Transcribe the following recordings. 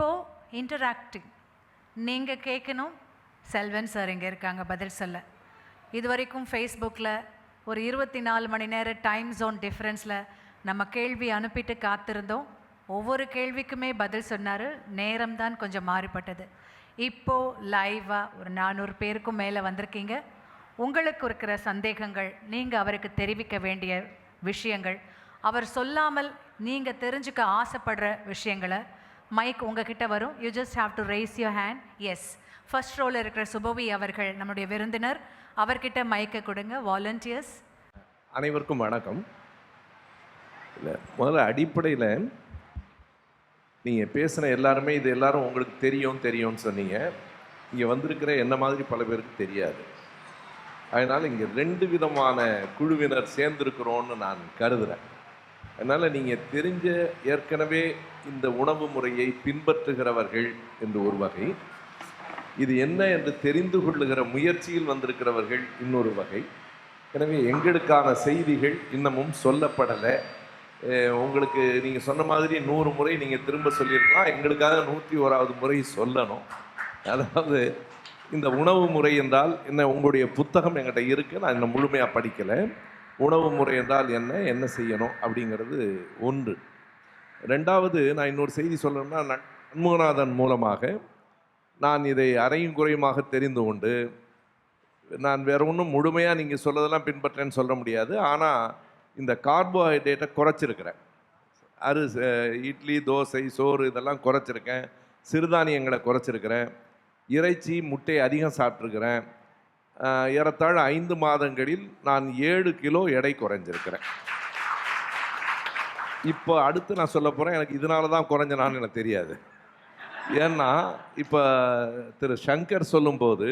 இப்போது இன்டராக்டிங் நீங்கள் கேட்கணும். செல்வன் சார் இங்கே இருக்காங்க பதில் சொல்ல. இது வரைக்கும் ஃபேஸ்புக்கில் ஒரு 24 மணி நேரம் டைம் ஜோன் டிஃப்ரென்ஸில் நம்ம கேள்வி அனுப்பிட்டு காத்திருந்தோம். ஒவ்வொரு கேள்விக்குமே பதில் சொன்னார். நேரம் தான் கொஞ்சம் மாறுபட்டது. இப்போது லைவாக ஒரு 400 பேருக்கும் மேலே வந்திருக்கீங்க. உங்களுக்கு இருக்கிற சந்தேகங்கள், நீங்கள் அவருக்கு தெரிவிக்க வேண்டிய விஷயங்கள், அவர் சொல்லாமல் நீங்கள் தெரிஞ்சுக்க ஆசைப்படுற விஷயங்களை மைக் உங்ககிட்ட வரும். You just have to raise your hand. Yes, first ரோவில் இருக்கிற சுபவி அவர்கள் நம்முடைய விருந்தினர், அவர்கிட்ட மைக்கை கொடுங்க. வாலண்டியர்ஸ் அனைவருக்கும் வணக்கம். இல்லை, முதல்ல அடிப்படையில் நீங்கள் பேசின எல்லாருமே இது எல்லாரும் உங்களுக்கு தெரியும்னு சொன்னீங்க. இங்கே வந்திருக்கிற என்ன மாதிரி பல பேருக்கு தெரியாது. அதனால் இங்கே 2 விதமான குழுவினர் சேர்ந்துருக்கிறோன்னு நான் கருதுகிறேன். அதனால் நீங்கள் தெரிஞ்ச ஏற்கனவே இந்த உணவு முறையை பின்பற்றுகிறவர்கள் என்று ஒரு வகை, இது என்ன என்று தெரிந்து கொள்ளுகிற முயற்சியில் வந்திருக்கிறவர்கள் இன்னொரு வகை. எனவே எங்களுக்கான செய்திகள் இன்னமும் சொல்லப்படலை. உங்களுக்கு நீங்கள் சொன்ன மாதிரி 100 முறை நீங்கள் திரும்ப சொல்லியிருக்கலாம். எங்களுக்காக 101வது முறை சொல்லணும். அதாவது இந்த உணவு முறை என்றால் என்ன, உங்களுடைய புத்தகம் என்கிட்ட இருக்குது, நான் இன்னும் முழுமையாக படிக்கலை. உணவு முறை என்றால் என்ன செய்யணும் அப்படிங்கிறது ஒன்று. 2வது, நான் இன்னொரு செய்தி சொல்லணும்னா, சண்முகநாதன் மூலமாக நான் இதை அறையும் குறையுமாக தெரிந்து கொண்டு, நான் வேறு ஒன்றும் முழுமையாக நீங்கள் சொல்லதெல்லாம் பின்பற்றேன்னு சொல்ல முடியாது. ஆனால் இந்த கார்போஹைட்ரேட்டை குறைச்சிருக்கிறேன். இட்லி, தோசை, சோறு இதெல்லாம் குறைச்சிருக்கேன். சிறுதானியங்களை குறைச்சிருக்கிறேன். இறைச்சி, முட்டை அதிகம் சாப்பிட்ருக்கிறேன். ஏறத்தாழ 5 மாதங்களில் நான் 7 கிலோ எடை குறைஞ்சிருக்கிறேன். இப்போ அடுத்து நான் சொல்ல போகிறேன், எனக்கு இதனால தான் குறைஞ்சனான்னு எனக்கு தெரியாது. ஏன்னா இப்போ திரு சங்கர் சொல்லும்போது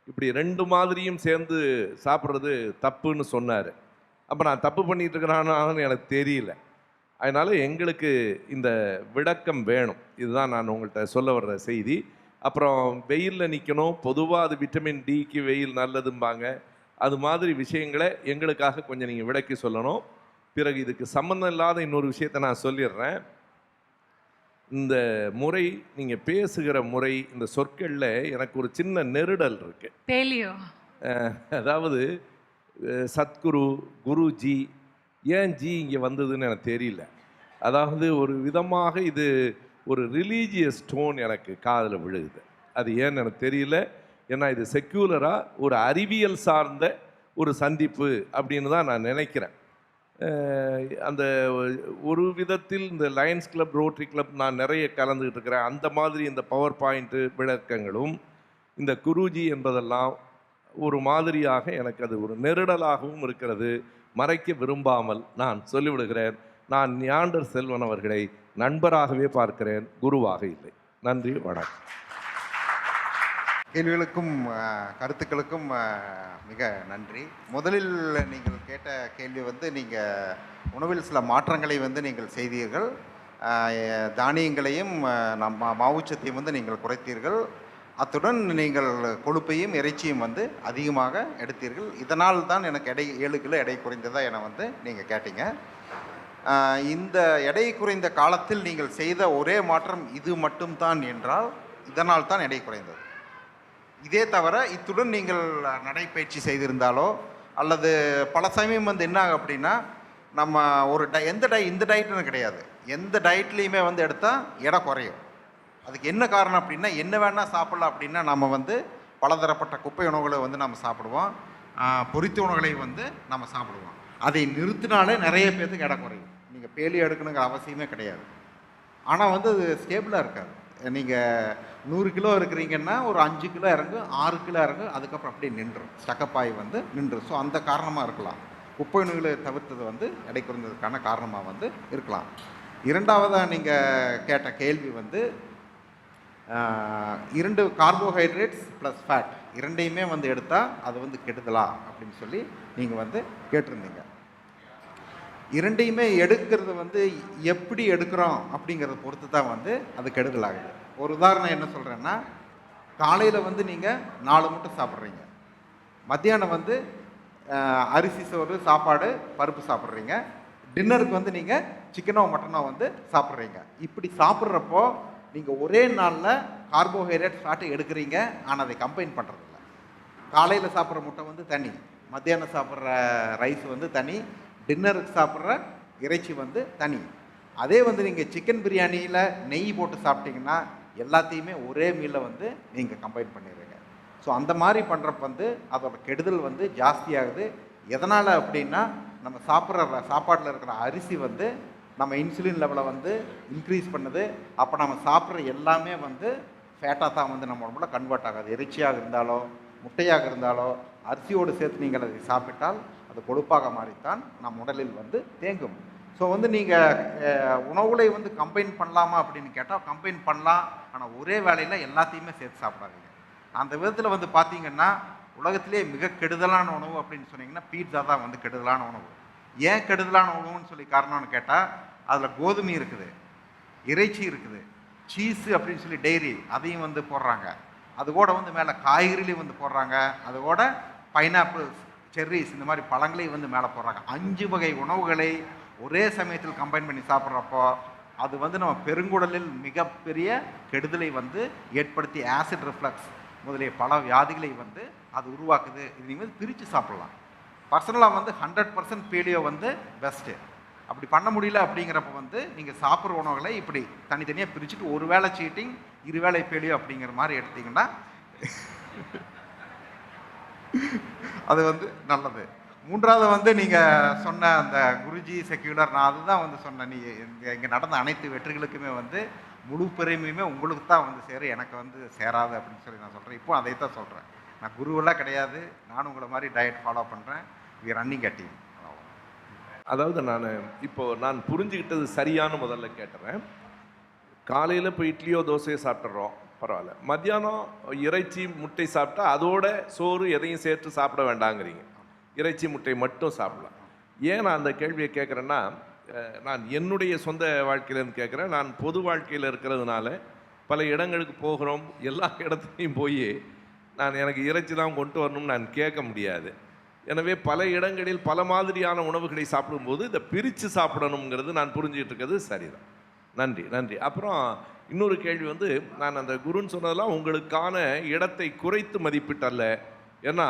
இப்படி 2 மாதிரியும் சேர்ந்து சாப்பிட்றது தப்புன்னு சொன்னார். அப்போ நான் தப்பு பண்ணிகிட்டு இருக்கிறான்னு எனக்கு தெரியல. அதனால் எங்களுக்கு இந்த விளக்கம் வேணும். இதுதான் நான் உங்கள்கிட்ட சொல்ல வர்ற செய்தி. அப்புறம் வெயிலில் நிற்கணும், பொதுவாக அது விட்டமின் டிக்கு வெயில் நல்லதும்பாங்க. அது மாதிரி விஷயங்களை எங்களுக்காக கொஞ்சம் நீங்கள் விளக்கி சொல்லணும். பிறகு இதுக்கு சம்மந்தம் இல்லாத இன்னொரு விஷயத்தை நான் சொல்லிடுறேன். இந்த முறை, நீங்கள் பேசுகிற முறை, இந்த சொற்களில் எனக்கு ஒரு சின்ன நெருடல் இருக்குது. அதாவது சத்குரு, குருஜி, ஏன் ஜி இங்கே வந்ததுன்னு எனக்கு தெரியல. அதாவது ஒரு விதமாக இது ஒரு ரிலீஜியஸ் டோன் எனக்கு காதில் விழுகுது. அது ஏன்னு எனக்கு தெரியல. ஏன்னா இது செக்யூலராக ஒரு அறிவியல் சார்ந்த ஒரு சந்திப்பு அப்படின்னு தான் நான் நினைக்கிறேன். அந்த ஒரு விதத்தில் இந்த லயன்ஸ் கிளப், ரோட்டரி கிளப் நான் நிறைய கலந்துக்கிட்டு இருக்கிறேன். அந்த மாதிரி இந்த பவர் பாயிண்ட்டு விளக்கங்களும் இந்த குருஜி என்பதெல்லாம் ஒரு மாதிரியாக எனக்கு அது ஒரு நெருடலாகவும் இருக்கிறது. மறைக்க விரும்பாமல் நான் சொல்லிவிடுகிறேன், நான் ஞாண்டர் செல்வன் அவர்களை நண்பராகவே பார்க்கிறேன், குருவாக இல்லை. நன்றி, வணக்கம். கேள்விகளுக்கும் கருத்துக்களுக்கும் மிக நன்றி. முதலில் நீங்கள் கேட்ட கேள்வி நீங்கள் உணவில் சில மாற்றங்களை நீங்கள் செய்தீர்கள். தானியங்களையும் மாவுச்சத்தையும் நீங்கள் குறைத்தீர்கள். அத்துடன் நீங்கள் கொழுப்பையும் இறைச்சியும் அதிகமாக எடுத்தீர்கள். இதனால் தான் எனக்கு 7 கிலோ எடை குறைந்ததாக என நீங்கள் கேட்டீங்க. இந்த எடை குறைந்த காலத்தில் நீங்கள் செய்த ஒரே மாற்றம் இது மட்டும்தான் என்றால் இதனால் தான் எடை குறைந்தது. இதே தவிர இத்துடன் நீங்கள் நடைப்பயிற்சி செய்திருந்தாலோ அல்லது பல சமயம் என்ன ஆகும் அப்படின்னா, நம்ம ஒரு இந்த டயட்னு கிடையாது, எந்த டயட்லேயுமே எடுத்தால் எடை குறையும். அதுக்கு என்ன காரணம் அப்படின்னா, என்ன வேணால் சாப்பிட்லாம் அப்படின்னா நம்ம பலதரப்பட்ட குப்பை உணவுகளை நம்ம சாப்பிடுவோம், பொரித்த உணவுகளை நம்ம சாப்பிடுவோம். அதை நிறுத்தினாலே நிறைய பேர்த்துக்கு எடை குறையும். நீங்கள் பேலியோ எடுக்கணுங்கிற அவசியமே கிடையாது. ஆனால் அது ஸ்டேபிளாக இருக்காது. நீங்கள் 100 கிலோ இருக்கிறீங்கன்னா ஒரு 5 கிலோ இறங்கும், 6 கிலோ இறங்கும், அதுக்கப்புறம் அப்படியே நின்றும், ஸ்டக்கப்பாய் நின்றும். ஸோ அந்த காரணமாக இருக்கலாம். குப்பை உணவுகளை தவிர்த்தது எடை குறைந்ததுக்கான காரணமாக இருக்கலாம். இரண்டாவதாக நீங்கள் கேட்ட கேள்வி 2 கார்போஹைட்ரேட்ஸ் ப்ளஸ் ஃபேட் இரண்டையுமே எடுத்தால் அது கெடுதலா அப்படின்னு சொல்லி நீங்கள் கேட்டிருந்தீங்க. இரண்டையுமே எடுக்கிறது எப்படி எடுக்கிறோம் அப்படிங்கிறத பொறுத்து தான் அது கெடுதலாகுது. ஒரு உதாரணம் என்ன சொல்கிறேன்னா, காலையில் நீங்கள் 4 முட்டை சாப்பிட்றீங்க, மத்தியானம் அரிசி சோறு சாப்பாடு பருப்பு சாப்பிட்றீங்க, டின்னருக்கு நீங்கள் சிக்கனோ மட்டனோ சாப்பிட்றீங்க. இப்படி சாப்பிட்றப்போ நீங்கள் ஒரே நாளில் கார்போஹைட்ரேட் ஃபேட்டு எடுக்கிறீங்க, ஆனால் அதை கம்பைன் பண்ணுறதில்ல. காலையில் சாப்பிட்ற முட்டை வந்து தனி, மத்தியானம் சாப்பிட்ற ரைஸ் வந்து தனி, டின்னருக்கு சாப்பிட்ற இறைச்சி வந்து தனி. அதே வந்து நீங்கள் சிக்கன் பிரியாணியில் நெய் போட்டு சாப்பிட்டீங்கன்னா எல்லாத்தையுமே ஒரே மீலில் வந்து நீங்கள் கம்பைன் பண்ணிடுறீங்க. ஸோ அந்த மாதிரி பண்ணுறப்ப வந்து அதோட கெடுதல் வந்து ஜாஸ்தியாகுது. எதனால் அப்படின்னா, நம்ம சாப்பிட்ற சாப்பாட்டில் இருக்கிற அரிசி வந்து நம்ம இன்சுலின் லெவலை வந்து இன்க்ரீஸ் பண்ணுது. அப்போ நம்ம சாப்பிட்ற எல்லாமே வந்து ஃபேட்டாக தான் வந்து நம்ம உடம்புல கன்வெர்ட் ஆகாது. இறைச்சியாக இருந்தாலோ முட்டையாக இருந்தாலோ அரிசியோடு சேர்த்து நீங்கள் அதை சாப்பிட்டால் அது கொழுப்பாக மாறித்தான் நம் உடலில் வந்து தேங்கும். ஸோ வந்து நீங்கள் உணவுகளை வந்து கம்பைன் பண்ணலாமா அப்படின்னு கேட்டால் கம்பைன் பண்ணலாம். ஆனால் ஒரே வேளையில் எல்லாத்தையுமே சேர்த்து சாப்பிடாதீங்க. அந்த விதத்தில் வந்து பார்த்தீங்கன்னா, உலகத்திலே மிக கெடுதலான உணவு அப்படின்னு சொன்னீங்கன்னா பீட்சா தான் வந்து கெடுதலான உணவு. ஏன் கெடுதலான உணவுன்னு சொல்லி காரணம்னு கேட்டால், அதில் கோதுமை இருக்குது, இறைச்சி இருக்குது, சீஸு அப்படின்னு சொல்லி டெய்ரி அதையும் வந்து போடுறாங்க. அது கூட வந்து மேலே காய்கறிலையும் வந்து போடுறாங்க. அது கூட பைனாப்பிள்ஸ், செர்ரிஸ் இந்த மாதிரி பழங்களையும் வந்து மேலே போடுறாங்க. 5 வகை உணவுகளை ஒரே சமயத்தில் கம்பைன் பண்ணி சாப்பிட்றப்போ அது வந்து நம்ம பெருங்குடலில் மிகப்பெரிய கெடுதலை வந்து ஏற்படுத்தி ஆசிட் ரிஃப்ளக்ஸ் முதலிய பல வியாதிகளை வந்து அது உருவாக்குது. இது நீங்கள் வந்து பிரித்து சாப்பிட்லாம். பர்சனலாக வந்து 100% பேலியோ வந்து பெஸ்ட்டு. அப்படி பண்ண முடியல அப்படிங்கிறப்ப வந்து நீங்கள் சாப்பிட்ற உணவுகளை இப்படி தனித்தனியாக பிரிச்சுட்டு ஒரு வேளை சீட்டிங், 2 வேளை பேலியோ அப்படிங்கிற மாதிரி எடுத்திங்கன்னா அது வந்து நல்லது. 3வது வந்து நீங்கள் சொன்ன அந்த குருஜி செக்யூலர், நான் அதுதான் வந்து சொன்னேன். இங்கே நடந்த அனைத்து வெற்றிகளுக்குமே வந்து முழு பெருமையுமே உங்களுக்கு தான் வந்து சேரும், எனக்கு வந்து சேராது அப்படின்னு சொல்லி நான் சொல்கிறேன். இப்போ அதை தான் சொல்கிறேன். நான் குருவெல்லாம் கிடையாது, நானும் உங்களை மாதிரி டயட் ஃபாலோ பண்ணுறேன். We running a team. அதாவது நான் புரிஞ்சுக்கிட்டது சரியான முதல்ல கேட்டுறேன். காலையில் இப்போ இட்லியோ தோசையோ சாப்பிட்றோம், பரவாயில்ல. மத்தியானம் இறைச்சி முட்டை சாப்பிட்டா அதோட சோறு எதையும் சேர்த்து சாப்பிட வேண்டாங்கிறீங்க. இறைச்சி முட்டை மட்டும் சாப்பிடலாம். ஏன் நான் அந்த கேள்வியை கேட்குறேன்னா, நான் என்னுடைய சொந்த வாழ்க்கையிலேருந்து கேட்குறேன். நான் பொது வாழ்க்கையில் இருக்கிறதுனால பல இடங்களுக்கு போகிறோம். எல்லா இடத்துலையும் போய் எனக்கு இறைச்சி தான் கொண்டு வரணும்னு நான் கேட்க முடியாது. எனவே பல இடங்களில் பல மாதிரியான உணவுகளை சாப்பிடும்போது இதை பிரித்து சாப்பிடணுங்கிறது நான் புரிஞ்சுக்கிட்டு இருக்கிறது சரிதான். நன்றி நன்றி. அப்புறம் இன்னொரு கேள்வி வந்து, நான் அந்த குருன்னு சொன்னதெல்லாம் உங்களுக்கான இடத்தை குறைத்து மதிப்பிட்டல்ல. ஏன்னா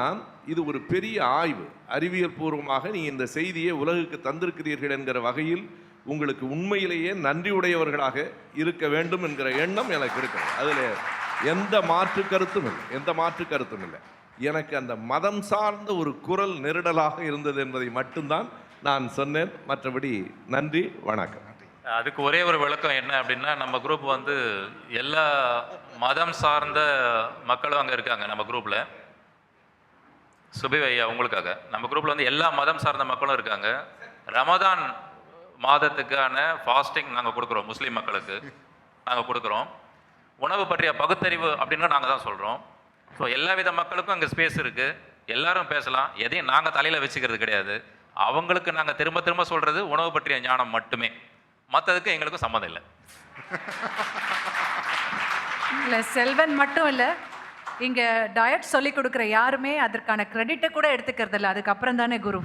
இது ஒரு பெரிய ஆய்வு, அறிவியல் பூர்வமாக நீங்கள் இந்த செய்தியை உலகுக்கு தந்திருக்கிறீர்கள் என்கிற வகையில் உங்களுக்கு உண்மையிலேயே நன்றியுடையவர்களாக இருக்க வேண்டும் என்கிற எண்ணம் எனக்கு இருக்கிறது. அதில் எந்த மாற்று கருத்தும் இல்லை. எனக்கு அந்த மதம் சார்ந்த ஒரு குரல் நெருடலாக இருந்தது என்பதை மட்டும்தான் நான் சொன்னேன். மற்றபடி நன்றி, வணக்கம். அதுக்கு ஒரே ஒரு விளக்கம் என்ன அப்படின்னா, நம்ம குரூப் வந்து எல்லா மதம் சார்ந்த மக்களும் அங்கே இருக்காங்க. நம்ம குரூப்பில் சுபி ஐயா உங்களுக்காக நம்ம குரூப்பில் வந்து எல்லா மதம் சார்ந்த மக்களும் இருக்காங்க. ரமதான் மாதத்துக்கான ஃபாஸ்டிங் நாங்கள் கொடுக்குறோம், முஸ்லீம் மக்களுக்கு நாங்கள் கொடுக்குறோம். உணவு பற்றிய பகுத்தறிவு அப்படின்னு நாங்கள் தான் சொல்கிறோம். ஸோ எல்லா வித மக்களுக்கும் அங்கே ஸ்பேஸ் இருக்குது, எல்லாரும் பேசலாம். எதையும் நாங்கள் தலையில் வச்சுக்கிறது கிடையாது. அவங்களுக்கு நாங்கள் திரும்ப திரும்ப சொல்கிறது உணவு பற்றிய ஞானம் மட்டுமே, மற்றதுக்கு எங்களுக்கும் சம்மந்தம் இல்லை. இல்லை, செல்வன் மட்டும் இல்லை, இங்கே டயட் சொல்லி கொடுக்குற யாருமே அதற்கான கிரெடிட்டை கூட எடுத்துக்கிறது இல்லை. அதுக்கப்புறம் தானே குரு